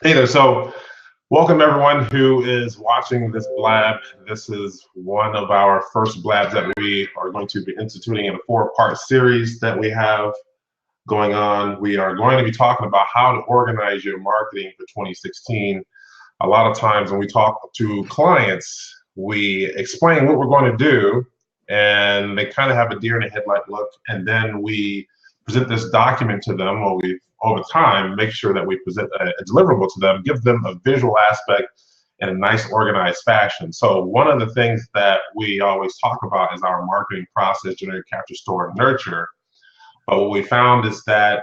Hey there. So, welcome everyone who is watching this blab. This is one of our first blabs that we are going to be instituting in a four-part series that we have going on. We are going to be talking about how to organize your marketing for 2016. A lot of times when we talk to clients, we explain what we're going to do, and they kind of have a deer in the headlight look, and then we present this document to them, or we over time make sure that we present a deliverable to them, give them a visual aspect in a nice organized fashion. So one of the things that we always talk about is our marketing process: generate, capture, store, and nurture. But what we found is that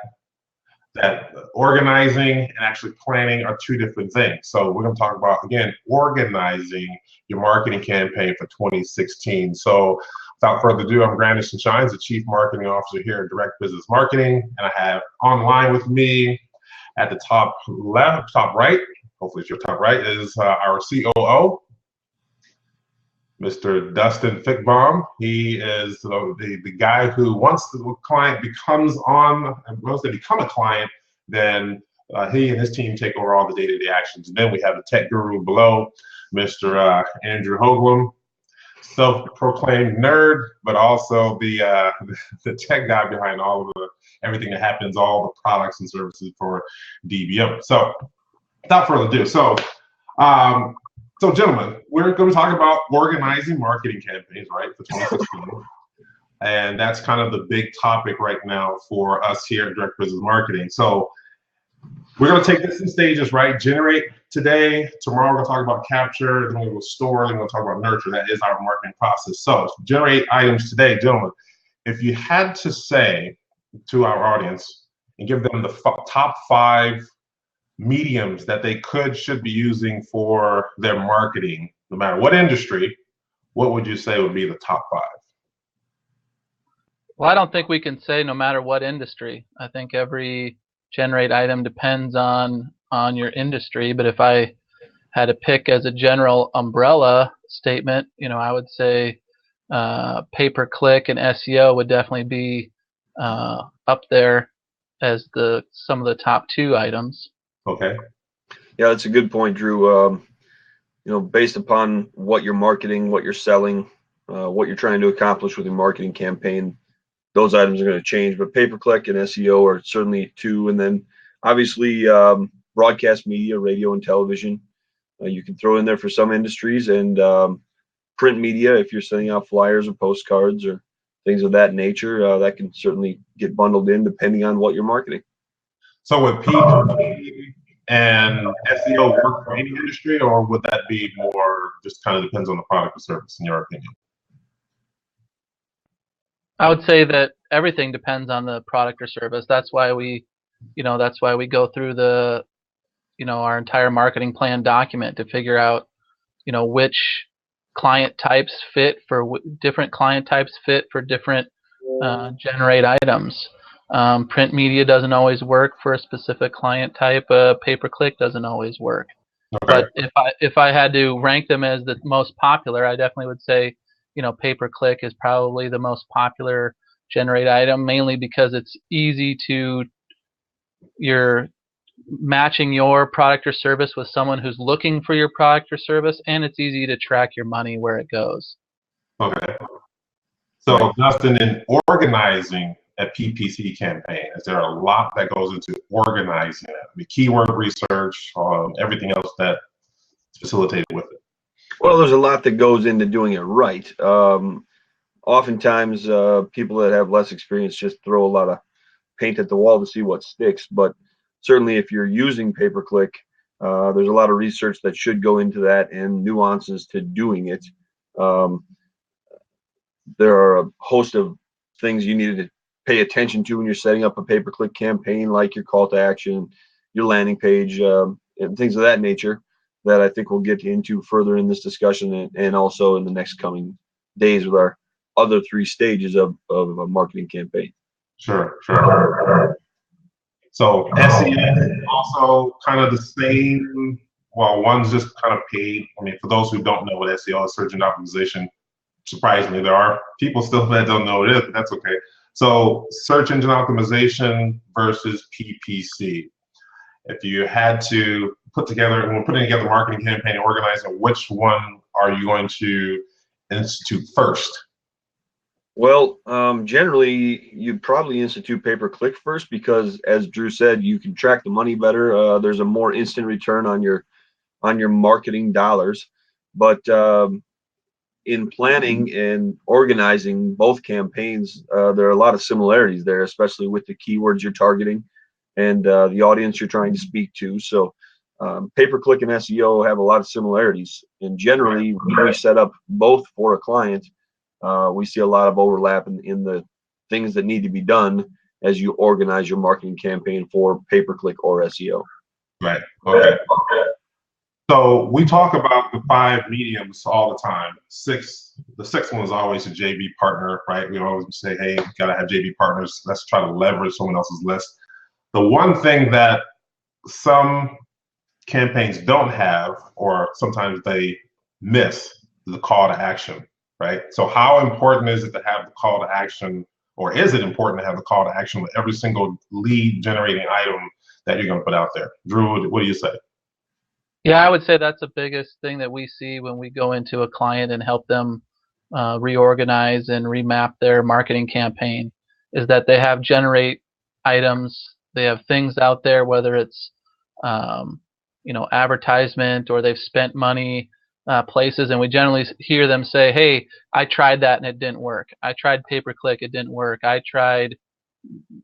organizing and actually planning are two different things. So we're going to talk about, again, organizing your marketing campaign for 2016. So without further ado, I'm Grandison Shines, the Chief Marketing Officer here at Direct Business Marketing. And I have online with me at the top left, top right, hopefully it's your top right, is our COO, Mr. Dustin Fickbaum. He is the guy who, once the client becomes once they become a client, then he and his team take over all the day-to-day actions. And then we have the tech guru below, Mr. Andrew Hoagland, self-proclaimed nerd, but also the tech guy behind all of everything that happens, all the products and services for DBM. So without further ado, so, gentlemen, we're going to talk about organizing marketing campaigns, right, for 2016. And that's kind of the big topic right now for us here at Direct Business Marketing. So we're going to take this in stages, right? Generate today. Tomorrow we're going to talk about capture. Then we're going to store. Then we're going to talk about nurture. That is our marketing process. So generate items today, gentlemen. If you had to say to our audience and give them the top 5 mediums that they should be using for their marketing, no matter what industry, what would you say would be the top 5? Well, I don't think we can say no matter what industry. I think every generate item depends on your industry. But if I had to pick as a general umbrella statement, I would say pay-per-click and SEO would definitely be up there as some of the top 2 items. Okay. Yeah, that's a good point, Drew. Based upon what you're marketing, what you're selling, what you're trying to accomplish with your marketing campaign, those items are going to change. But pay-per-click and SEO are certainly 2. And then obviously broadcast media, radio and television, you can throw in there for some industries, and print media if you're sending out flyers or postcards or things of that nature, that can certainly get bundled in depending on what you're marketing. So would PPC and SEO work for any industry, or would that be more just kind of depends on the product or service, in your opinion? I would say that everything depends on the product or service. That's why we go through our entire marketing plan document to figure out, which client types fit for different client types fit for different generate items. Print media doesn't always work for a specific client type. Pay-per-click doesn't always work. Okay. But if I had to rank them as the most popular, I definitely would say, pay-per-click is probably the most popular generate item, mainly because it's easy you're matching your product or service with someone who's looking for your product or service, and it's easy to track your money where it goes. Okay. So, Dustin, in organizing a PPC campaign, is there a lot that goes into organizing it? The keyword research, everything else that's facilitated with it? Well, there's a lot that goes into doing it right. Oftentimes, people that have less experience just throw a lot of paint at the wall to see what sticks. But certainly, if you're using pay-per-click, there's a lot of research that should go into that and nuances to doing it. There are a host of things you need to pay attention to when you're setting up a pay-per-click campaign, like your call to action, your landing page, and things of that nature, that I think we'll get into further in this discussion and also in the next coming days with our other 3 stages of a marketing campaign. Sure. So SEO is also kind of the same. Well, one's just kind of paid. I mean, for those who don't know what SEO is, search engine optimization, surprisingly, there are people still that don't know what it is, but that's okay. So search engine optimization versus PPC. if you had to put together, when putting together a marketing campaign and organizing, which one are you going to institute first? Well, generally, you'd probably institute pay-per-click first because, as Drew said, you can track the money better. There's a more instant return on your marketing dollars. But in planning and organizing both campaigns, there are a lot of similarities there, especially with the keywords you're targeting and the audience you're trying to speak to. So pay-per-click and SEO have a lot of similarities. And generally, when we set up both for a client, we see a lot of overlap in the things that need to be done as you organize your marketing campaign for pay-per-click or SEO. Right. Okay. So we talk about the 5 mediums all the time. The sixth one is always a JV partner, right? We always say, hey, gotta have JV partners. Let's try to leverage someone else's list. The one thing that some campaigns don't have, or sometimes they miss, the call to action, right? So how important is it to have the call to action, or is it important to have the call to action with every single lead generating item that you're going to put out there? Drew, what do you say? Yeah, I would say that's the biggest thing that we see when we go into a client and help them reorganize and remap their marketing campaign, is that they have generate items, they have things out there, whether it's advertisement, or they've spent money places, and we generally hear them say, hey, I tried that and it didn't work. I tried pay-per-click, it didn't work. I tried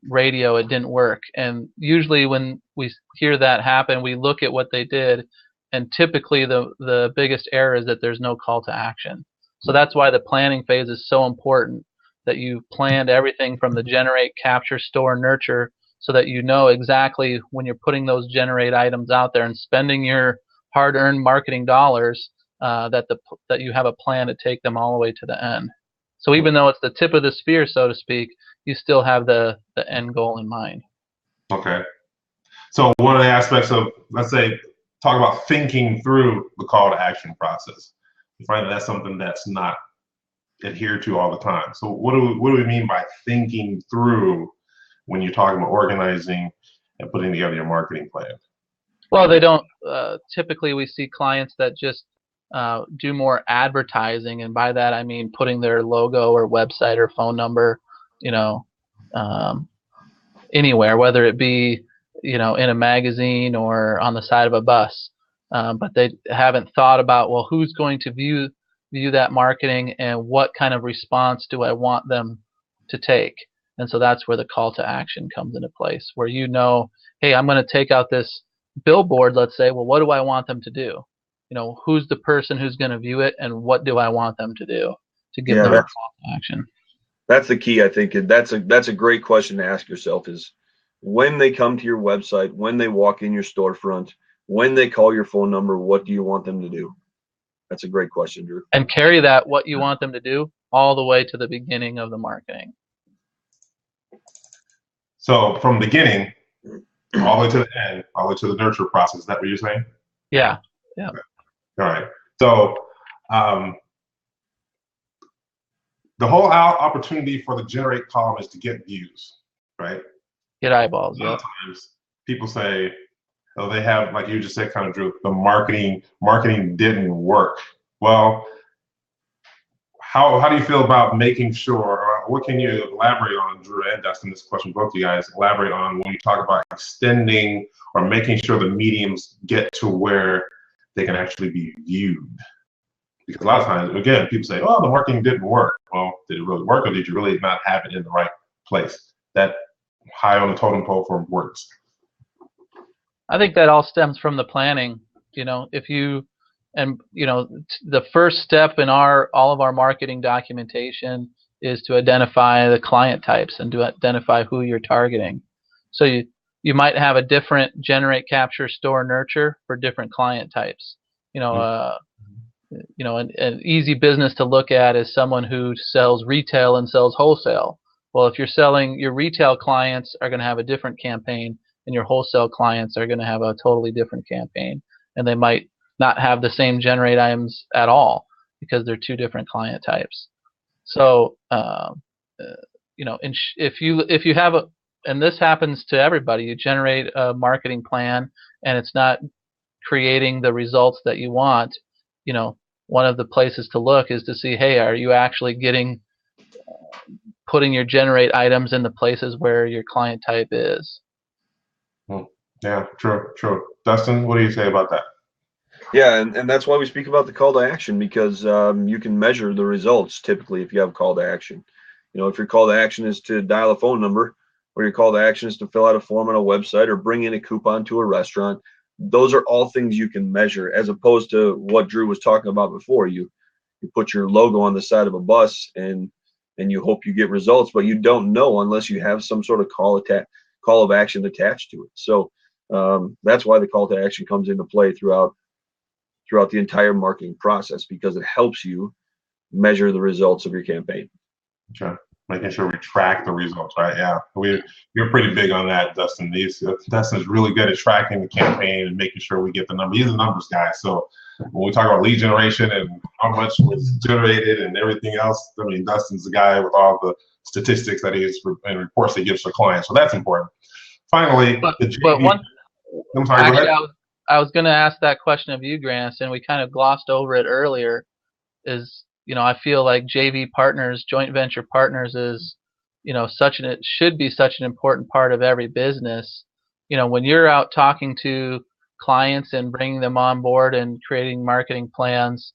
radio, it didn't work. And usually when we hear that happen, we look at what they did, and typically the biggest error is that there's no call to action. So that's why the planning phase is so important, that you planned everything from the generate, capture, store, nurture, so that you know exactly when you're putting those generate items out there and spending your hard-earned marketing dollars, that you have a plan to take them all the way to the end. So even though it's the tip of the spear, so to speak, you still have the end goal in mind. Okay. So one of the aspects of, let's say, talk about thinking through the call to action process. You find that that's something that's not adhered to all the time. So what do we mean by thinking through when you're talking about organizing and putting together your marketing plan? Well, they don't. Typically, we see clients that just do more advertising, and by that I mean putting their logo or website or phone number, anywhere, whether it be in a magazine or on the side of a bus. But they haven't thought about, well, who's going to view that marketing, and what kind of response do I want them to take? And so that's where the call to action comes into place, where hey, I'm going to take out this billboard, let's say. Well, what do I want them to do? Who's the person who's going to view it, and what do I want them to do to give them a call to action? That's the key, I think. That's a great question to ask yourself, is when they come to your website, when they walk in your storefront, when they call your phone number, what do you want them to do? That's a great question, Drew. And carry that, what you want them to do, all the way to the beginning of the marketing. So from the beginning all the way to the end, all the way to the nurture process. Is that what you're saying? Yeah. Okay. All right. So the whole opportunity for the generate column is to get views, right? Get eyeballs. A lot of times people say, oh, they have, like you just said, kind of, Drew, the marketing didn't work. Well, how do you feel about making sure, or what can you elaborate on, Drew and Dustin, this question, both of you guys, elaborate on when you talk about extending or making sure the mediums get to where they can actually be viewed? Because a lot of times, again, people say, oh, the marketing didn't work. Well, did it really work, or did you really not have it in the right place? That high on the totem pole for importance. I think that all stems from the planning. The first step in all of our marketing documentation is to identify the client types and to identify who you're targeting. So you might have a different generate, capture, store, nurture for different client types. An easy business to look at is someone who sells retail and sells wholesale. Well, if you're selling, your retail clients are going to have a different campaign, and your wholesale clients are going to have a totally different campaign, and they might not have the same generate items at all because they're two different client types. So, if you have and this happens to everybody. You generate a marketing plan, and it's not creating the results that you want. One of the places to look is to see, hey, are you actually putting your generate items in the places where your client type is? Yeah, true. Dustin, what do you say about that? Yeah, and that's why we speak about the call to action, because you can measure the results typically if you have a call to action. If your call to action is to dial a phone number, or your call to action is to fill out a form on a website or bring in a coupon to a restaurant, those are all things you can measure, as opposed to what Drew was talking about before. You put your logo on the side of a bus and you hope you get results, but you don't know unless you have some sort of call of action attached to it. So that's why the call to action comes into play throughout the entire marketing process, because it helps you measure the results of your campaign. Okay. Making sure we track the results, right? Yeah, you're pretty big on that, Dustin. Dustin's really good at tracking the campaign and making sure we get the numbers. He's a numbers guy, so when we talk about lead generation and how much was generated and everything else, I mean, Dustin's the guy with all the statistics that and reports he gives to clients, so that's important. Finally, I'm sorry, actually, go ahead. I was going to ask that question of you, Grant, and we kind of glossed over it earlier. I feel like JV partners, joint venture partners, is it should be such an important part of every business. When you're out talking to clients and bringing them on board and creating marketing plans,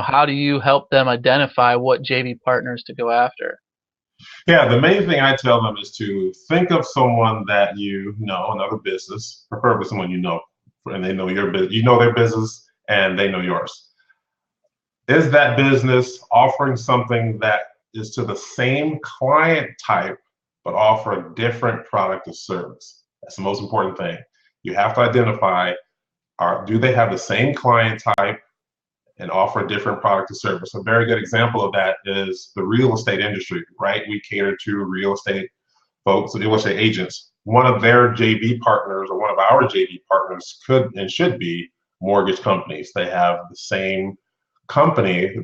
how do you help them identify what JV partners to go after? Yeah, the main thing I tell them is to think of someone that another business, preferably someone and they know your business, their business, and they know yours. Is that business offering something that is to the same client type, but offer a different product or service? That's the most important thing. You have to identify, do they have the same client type and offer a different product or service? A very good example of that is the real estate industry, right? We cater to real estate folks, real estate agents. One of their JV partners, or one of our JV partners, could and should be mortgage companies. They have the same company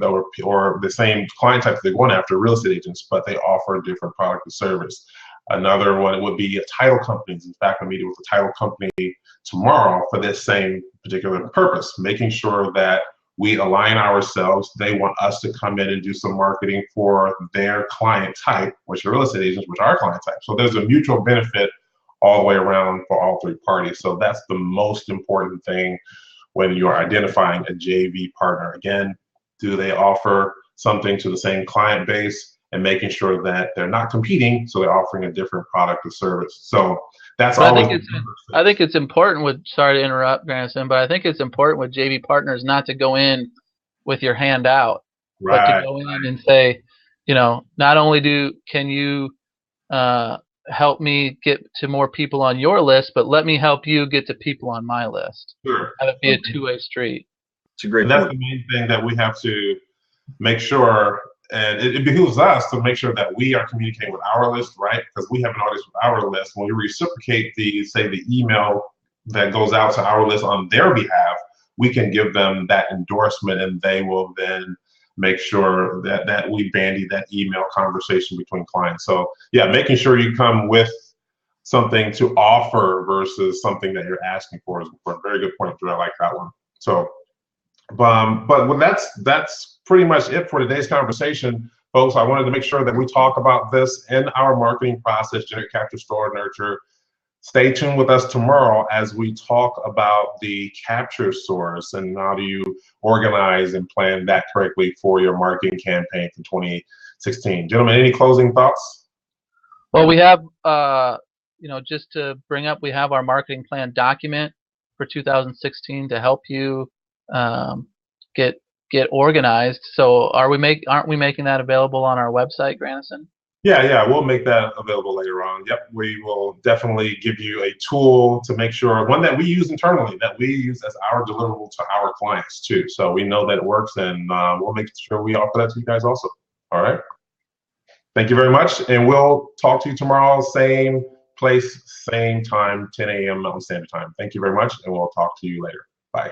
or the same client type that they're going after, real estate agents, but they offer a different product or service. Another one would be title companies. In fact, I'm meeting with a title company tomorrow for this same particular purpose, making sure that we align ourselves. They want us to come in and do some marketing for their client type, which are real estate agents, which are our client type. So there's a mutual benefit all the way around for all three parties. So that's the most important thing when you're identifying a JV partner. Again, do they offer something to the same client base, and making sure that they're not competing, so they're offering a different product or service. So that's always. I think it's important sorry to interrupt, Grandson, but I think it's important with JV partners not to go in with your hand out, Right, but to go in and say, not only can you help me get to more people on your list, but let me help you get to people on my list. Sure. Have it be a two-way street. It's a great point. That's the main thing that we have to make sure, and it behooves us to make sure that we are communicating with our list, right? Because we have an audience with our list. When we reciprocate the email that goes out to our list on their behalf, we can give them that endorsement, and they will then make sure that we bandy that email conversation between clients. So yeah, making sure you come with something to offer versus something that you're asking for is important. Very good point, Drew. I like that one. So, but that's pretty much it for today's conversation, folks. I wanted to make sure that we talk about this in our marketing process, Generate, Capture, Store, Nurture. Stay tuned with us tomorrow as we talk about the capture source and how do you organize and plan that correctly for your marketing campaign for 2016. Gentlemen, any closing thoughts? Well, we have, just to bring up, we have our marketing plan document for 2016 to help you get organized. So aren't we making that available on our website, Grandison? Yeah, we'll make that available later on. Yep, we will definitely give you a tool to make sure, one that we use internally, that we use as our deliverable to our clients too. So we know that it works, and we'll make sure we offer that to you guys also. All right. Thank you very much, and we'll talk to you tomorrow, same place, same time, 10 a.m. Mountain Standard Time. Thank you very much, and we'll talk to you later. Bye.